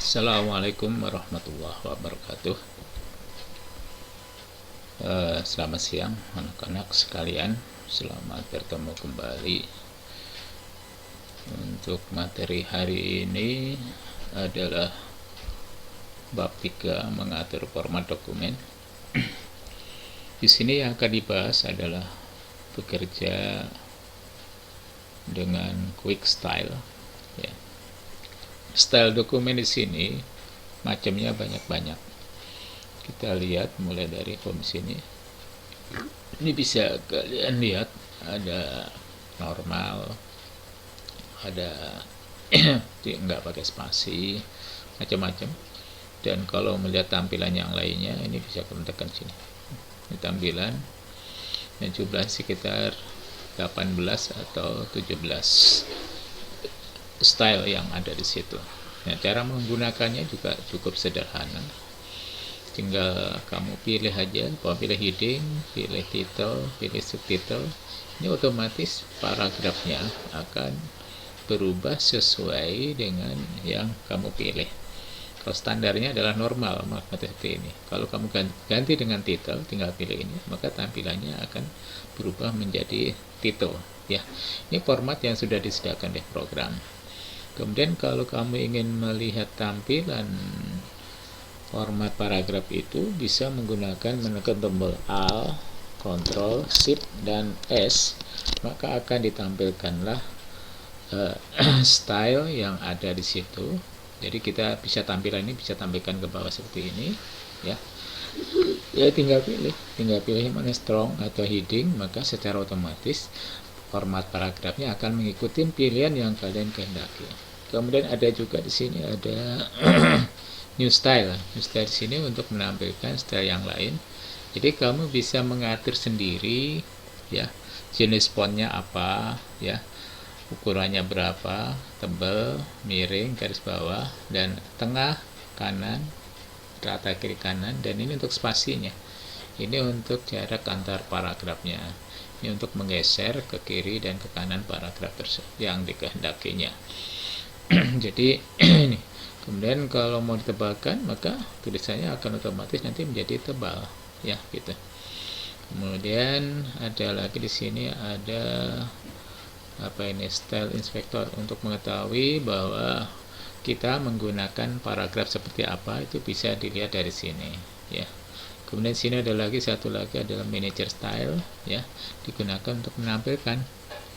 Assalamualaikum warahmatullahi wabarakatuh. Selamat siang anak-anak sekalian. Selamat bertemu kembali. Untuk materi hari ini adalah bab 3, mengatur format dokumen. Di sini yang akan dibahas adalah bekerja dengan quick style. Ya. Style dokumen di sini macamnya banyak-banyak. Kita lihat mulai dari sini. Ini bisa kalian lihat ada normal, ada nggak pakai spasi, macam-macam. Dan kalau melihat tampilan yang lainnya, ini bisa kalian tekan sini. Ini tampilan dan jumlah sekitar 18 atau 17 style yang ada di situ. Nah, cara menggunakannya juga cukup sederhana. Tinggal kamu pilih aja, pilih heading, pilih title, pilih subtitle. Ini otomatis paragrafnya akan berubah sesuai dengan yang kamu pilih. Kalau standarnya adalah normal, maka seperti ini. Kalau kamu ganti dengan title, tinggal pilih ini, maka tampilannya akan berubah menjadi title. Ya, ini format yang sudah disediakan di program. Kemudian kalau kamu ingin melihat tampilan format paragraf itu, bisa menggunakan menekan tombol Alt, Ctrl, Shift, dan S, maka akan ditampilkanlah style yang ada di situ. Jadi kita bisa tampilan ini bisa tampilkan ke bawah seperti ini, ya. Ya tinggal pilih mana strong atau heading, maka secara otomatis format paragrafnya akan mengikuti pilihan yang kalian kehendaki. Kemudian ada juga di sini ada new style. New style di sini untuk menampilkan style yang lain. Jadi kamu bisa mengatur sendiri, ya, jenis fontnya apa, ya, ukurannya berapa, tebal, miring, garis bawah, dan tengah, kanan, rata kiri kanan, dan ini untuk spasinya. Ini untuk jarak antar paragrafnya. Ini untuk menggeser ke kiri dan ke kanan paragraf tersebut yang dikehendakinya. Jadi ini. Kemudian kalau mau ditebalkan, maka tulisannya akan otomatis nanti menjadi tebal, ya, gitu. Kemudian ada lagi di sini ada style inspector untuk mengetahui bahwa kita menggunakan paragraf seperti apa, itu bisa dilihat dari sini, ya. Kemudian sini ada lagi satu lagi adalah manager style, ya, digunakan untuk menampilkan,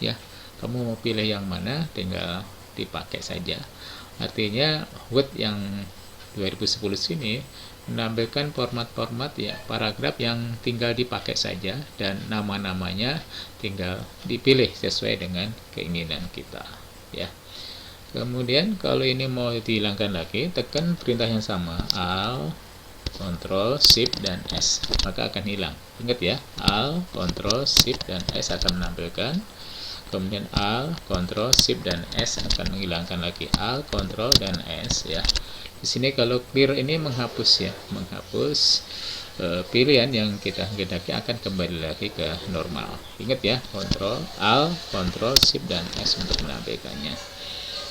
ya. Kamu mau pilih yang mana, tinggal dipakai saja. Artinya Word yang 2010 sini menampilkan format-format, ya, paragraf yang tinggal dipakai saja, dan nama-namanya tinggal dipilih sesuai dengan keinginan kita, ya. Kemudian kalau ini mau dihilangkan lagi, tekan perintah yang sama, Alt, Ctrl, Shift, dan S, maka akan hilang. Ingat ya, Alt, Ctrl, Shift, dan S akan menampilkan. Kemudian Alt, Ctrl, Shift, dan S akan menghilangkan lagi. Alt, Ctrl, dan S, ya. Di sini kalau clear ini menghapus, ya, menghapus pilihan yang kita hendaki akan kembali lagi ke normal. Ingat ya, Ctrl, Alt, Ctrl, Shift, dan S untuk menampilkannya.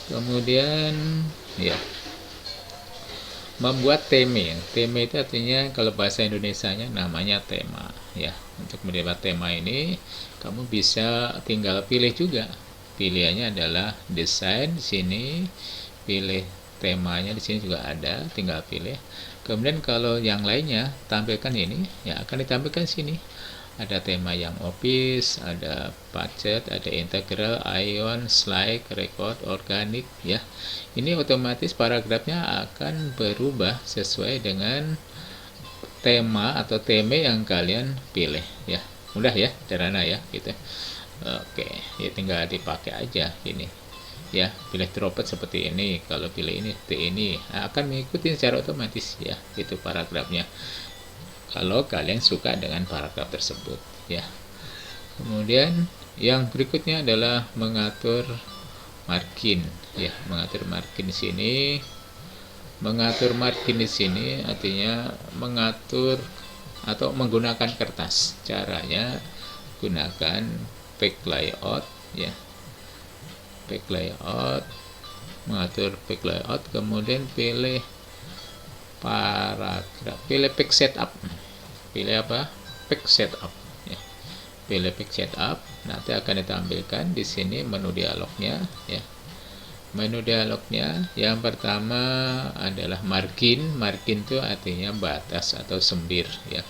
Kemudian, ya, membuat theme. Theme itu artinya kalau bahasa Indonesianya namanya tema, ya. Untuk membuat tema ini kamu bisa tinggal pilih juga. Pilihannya adalah desain di sini, pilih temanya di sini juga ada, tinggal pilih. Kemudian kalau yang lainnya tampilkan ini, ya, akan ditampilkan di sini. Ada tema yang office, ada budget, ada integral, ion, slide, record, organik, ya. Ini otomatis paragrafnya akan berubah sesuai dengan tema atau teme yang kalian pilih, ya. Mudah ya, sederhana ya, gitu. Oke, ya tinggal dipakai aja ini, ya. Pilih droplet seperti ini, kalau pilih ini seperti ini, akan mengikuti secara otomatis, ya, itu paragrafnya. Kalau kalian suka dengan paragraf tersebut, ya. Kemudian yang berikutnya adalah mengatur margin, ya. Mengatur margin di sini. Mengatur margin di sini artinya mengatur atau menggunakan kertas. Caranya gunakan page layout, ya. Page layout mengatur page layout, kemudian pilih paragraf, pilih page setup, pilih apa, page setup ya. Pilih page setup, nanti akan ditampilkan di sini menu dialognya ya. Menu dialognya yang pertama adalah margin. Margin itu artinya batas atau sembir ya.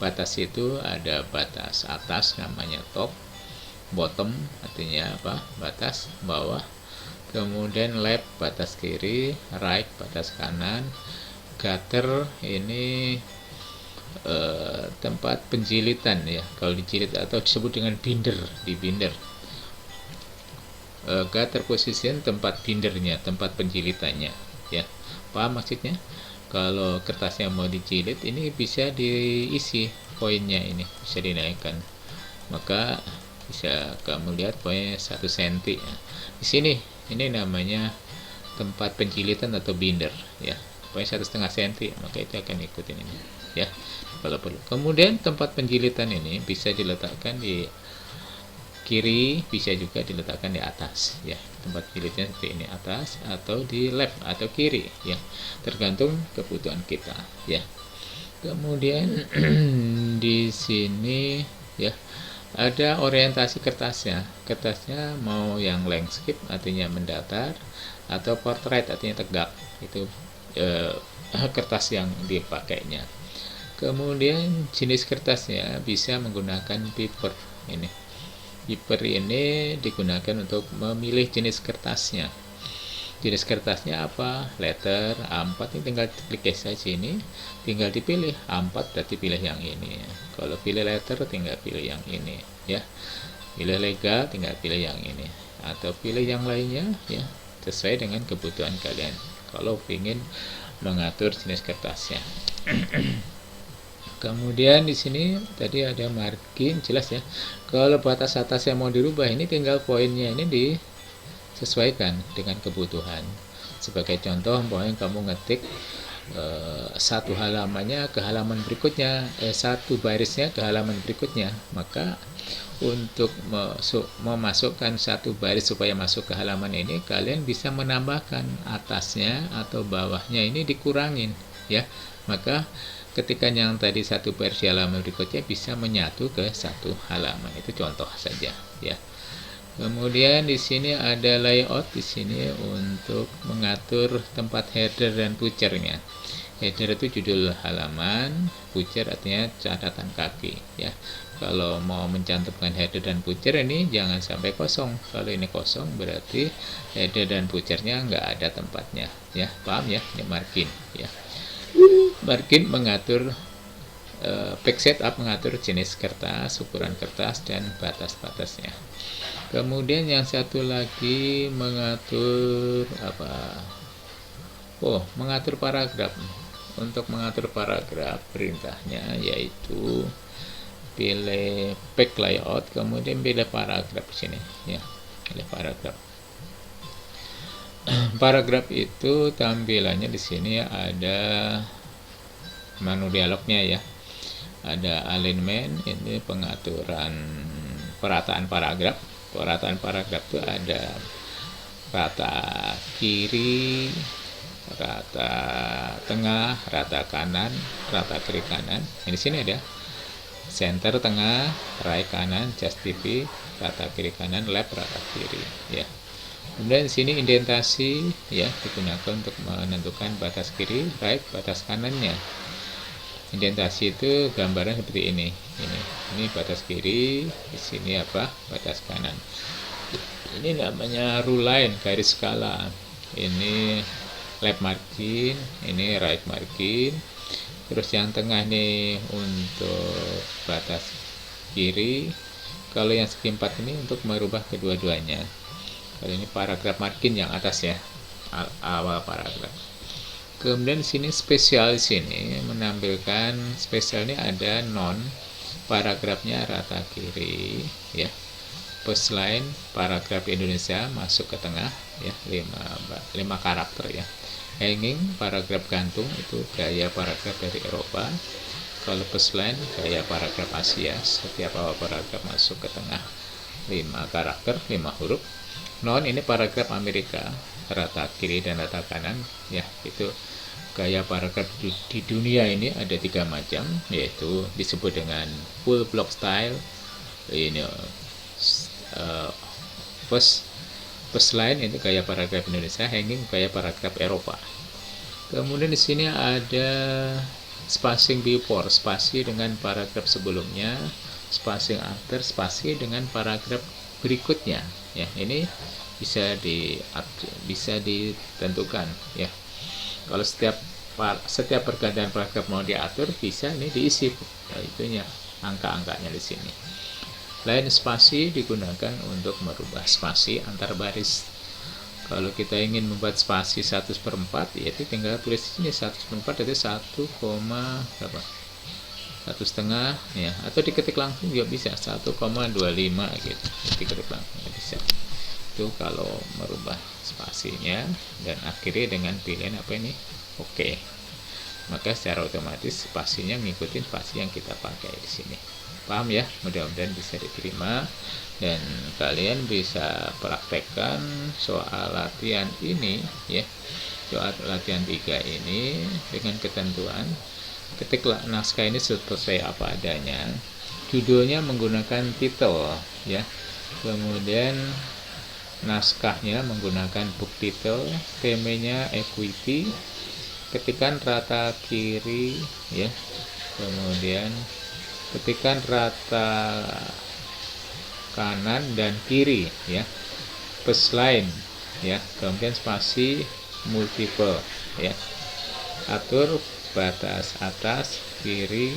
Batas itu ada batas atas namanya top, bottom artinya apa, batas bawah, kemudian left batas kiri, right batas kanan, gutter ini tempat penjilitan ya, kalau dijilid atau disebut dengan binder, di binder. Gutter position tempat bindernya, tempat penjilitannya ya. Paham maksudnya? Kalau kertasnya mau dijilid, ini bisa diisi poinnya, ini bisa dinaikkan, maka bisa kamu lihat poinnya 1 cm ya. Di sini ini namanya tempat penjilitan atau binder ya, poinnya 1,5 cm, maka itu akan ikutin ini ya kalau perlu. Kemudian tempat penjilitan ini bisa diletakkan di kiri, bisa juga diletakkan di atas ya. Tempat jilidnya seperti ini, atas atau di left atau kiri ya, tergantung kebutuhan kita ya. Kemudian di sini ya ada orientasi kertasnya. Kertasnya mau yang landscape artinya mendatar, atau portrait artinya tegak, itu kertas yang dipakainya. Kemudian jenis kertasnya bisa menggunakan paper ini. Paper ini digunakan untuk memilih jenis kertasnya. Jenis kertasnya apa? Letter A4, ini tinggal klik saja ini, tinggal dipilih A4 berarti pilih yang ini. Kalau pilih letter tinggal pilih yang ini ya. Pilih lega tinggal pilih yang ini, atau pilih yang lainnya ya, sesuai dengan kebutuhan kalian kalau ingin mengatur jenis kertasnya. Kemudian di sini tadi ada margin, jelas ya. Kalau batas atas yang mau dirubah, ini tinggal poinnya ini disesuaikan dengan kebutuhan. Sebagai contoh, poin kamu ngetik satu halamannya ke halaman berikutnya, satu barisnya ke halaman berikutnya, maka untuk memasukkan satu baris supaya masuk ke halaman ini, kalian bisa menambahkan atasnya atau bawahnya ini dikurangin ya. Maka ketika yang tadi satu baris di halaman berikutnya bisa menyatu ke satu halaman. Itu contoh saja ya. Kemudian di sini ada layout, di sini untuk mengatur tempat header dan footer-nya. Header itu judul halaman, footer artinya catatan kaki ya. Kalau mau mencantumkan header dan footer ini jangan sampai kosong. Kalau ini kosong berarti header dan footer-nya nggak ada tempatnya ya. Paham ya? Ini margin ya. Margin mengatur page setup, mengatur jenis kertas, ukuran kertas, dan batas-batasnya. Kemudian yang satu lagi mengatur apa? Mengatur paragraf. Untuk mengatur paragraf, perintahnya yaitu pilih page layout, kemudian pilih paragraf di sini ya. Pilih paragraf. Paragraf itu tampilannya di sini ada menu dialognya ya. Ada alignment, ini pengaturan perataan paragraf. Perataan paragraf itu ada rata kiri, rata tengah, rata kanan, rata kiri kanan. Di sini ada center tengah, right kanan, just TV, rata kiri kanan, left, rata kiri ya. Kemudian di sini indentasi ya, digunakan untuk menentukan batas kiri, right, batas kanannya. Indentasi itu gambaran seperti ini. Ini batas kiri, di sini apa? Batas kanan. Ini namanya rule line, garis skala. Ini left margin, ini right margin. Terus yang tengah nih untuk batas kiri. Kalau yang segi 4 ini untuk merubah kedua-duanya. Kalau ini paragraf margin yang atas ya, awal paragraf. Kemudian sini spesial, sini menampilkan spesial, ini ada non, paragrafnya rata kiri ya. Post line paragraf Indonesia masuk ke tengah ya, 5 karakter ya. Hanging paragraf gantung itu gaya paragraf dari Eropa. Kalau post line gaya paragraf Asia, setiap awal paragraf masuk ke tengah, 5 karakter, 5 huruf. Non ini paragraf Amerika rata kiri dan rata kanan ya. Itu gaya paragraf di dunia ini ada 3 macam, yaitu disebut dengan full block style, ini first line itu gaya paragraf Indonesia, hanging gaya paragraf Eropa. Kemudian di sini ada spacing before, spasi dengan paragraf sebelumnya, spacing after, spasi dengan paragraf berikutnya ya. Ini bisa ditentukan ya. Kalau setiap pergantian paragraf mau diatur, bisa ini diisi itunya, angka-angkanya di sini. Lain spasi digunakan untuk merubah spasi antar baris. Kalau kita ingin membuat spasi 1/4, yaitu tinggal tulis di sini 1/4 itu 1,5 ya, atau diketik langsung juga bisa 1,25 gitu, diketik langsung bisa. Itu kalau merubah spasinya, dan akhirnya dengan pilihan apa ini, oke. Maka secara otomatis spasinya mengikuti spasi yang kita pakai di sini. Paham ya? Mudah-mudahan bisa diterima dan kalian bisa praktekkan soal latihan ini ya. Soal latihan 3 ini dengan ketentuan ketiklah naskah ini sesuai apa adanya. Judulnya menggunakan titel ya. Kemudian naskahnya menggunakan book title, temanya equity, ketikan rata kiri ya, kemudian ketikan rata kanan dan kiri ya, plus line ya, kemudian spasi multiple ya, atur batas atas kiri,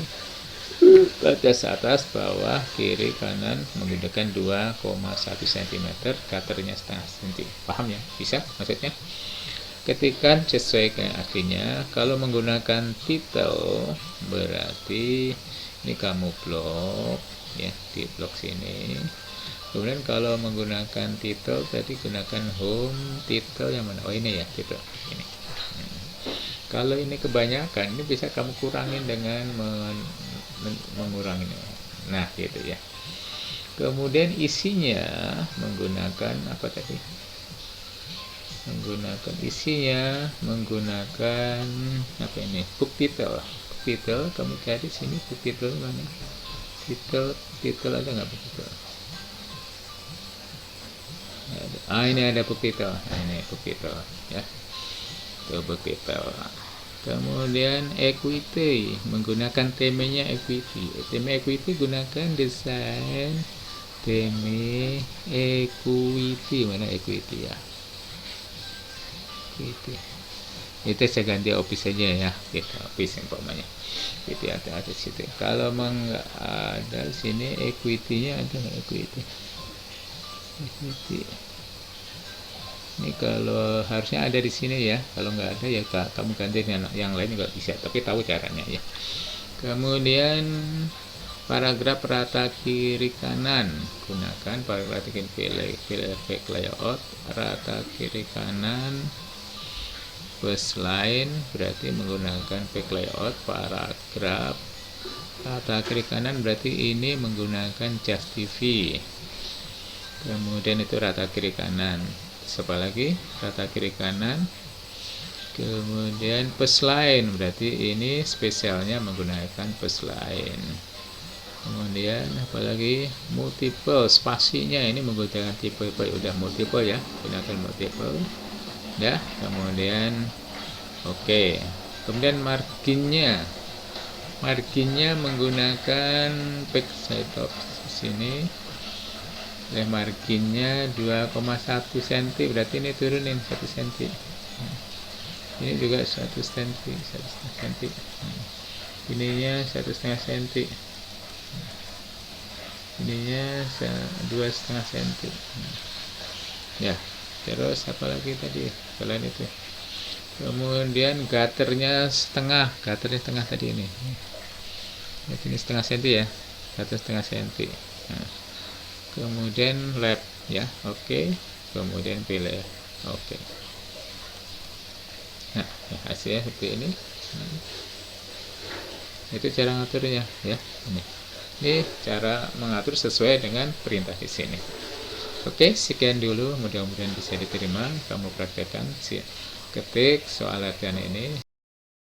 batas atas bawah kiri kanan menggunakan 2,1 cm, cutternya setengah cm. Paham ya? Bisa maksudnya? Ketikan sesuaikan artinya. Kalau menggunakan title berarti ini kamu blok ya, di blok sini. Kemudian kalau menggunakan title tadi gunakan home title yang mana? Oh ini ya, title ini. Kalau ini kebanyakan, ini bisa kamu kurangin dengan mengurangi. Nah gitu ya. Kemudian isinya menggunakan apa tadi? Menggunakan apa ini? Book title. Book title kamu cari sini, book title mana? Title ada nggak book title? Ini ada book title. Ini book title ya. Itu book title. Kemudian equity, menggunakan temanya equity. Tema equity gunakan desain tema equity. Mana equity ya? Equity. Itu saya ganti office saja ya, kita office umpamanya. Equity ada situ. Kalau enggak ada sini equity-nya ada nggak equity? Equity. Ini kalau harusnya ada di sini ya, kalau nggak ada ya kamu ganti yang lain juga bisa, tapi tahu caranya ya. Kemudian paragraf rata kiri kanan, gunakan paragraf pilih effect layout rata kiri kanan, first line berarti menggunakan effect layout. Paragraf rata kiri kanan berarti ini menggunakan justify. Kemudian itu rata kiri kanan. Siapa lagi? Rata kiri kanan. Kemudian plus line berarti ini spesialnya menggunakan plus line. Kemudian apalagi multiple, spasinya ini menggunakan tipe udah multiple ya, gunakan multiple ya. Kemudian oke. Kemudian marginnya menggunakan backside of sini. Marginnya 2,1 cm, berarti ini turunin 1 cm. Ini juga 1 cm, 1,5 cm. Ininya 1,5 cm. Ininya 2,5 cm. Ya, terus apalagi tadi selain itu. Kemudian gutternya setengah tadi ini. Ini setengah cm ya, 1,5 cm. Nah. Kemudian lap ya, oke. Kemudian pilih oke. Nah hasilnya seperti ini. Itu cara ngaturnya ya. Ini cara mengatur sesuai dengan perintah di sini. Oke, sekian dulu, mudah-mudahan bisa diterima. Kamu praktekkan, ketik soal latihan ini.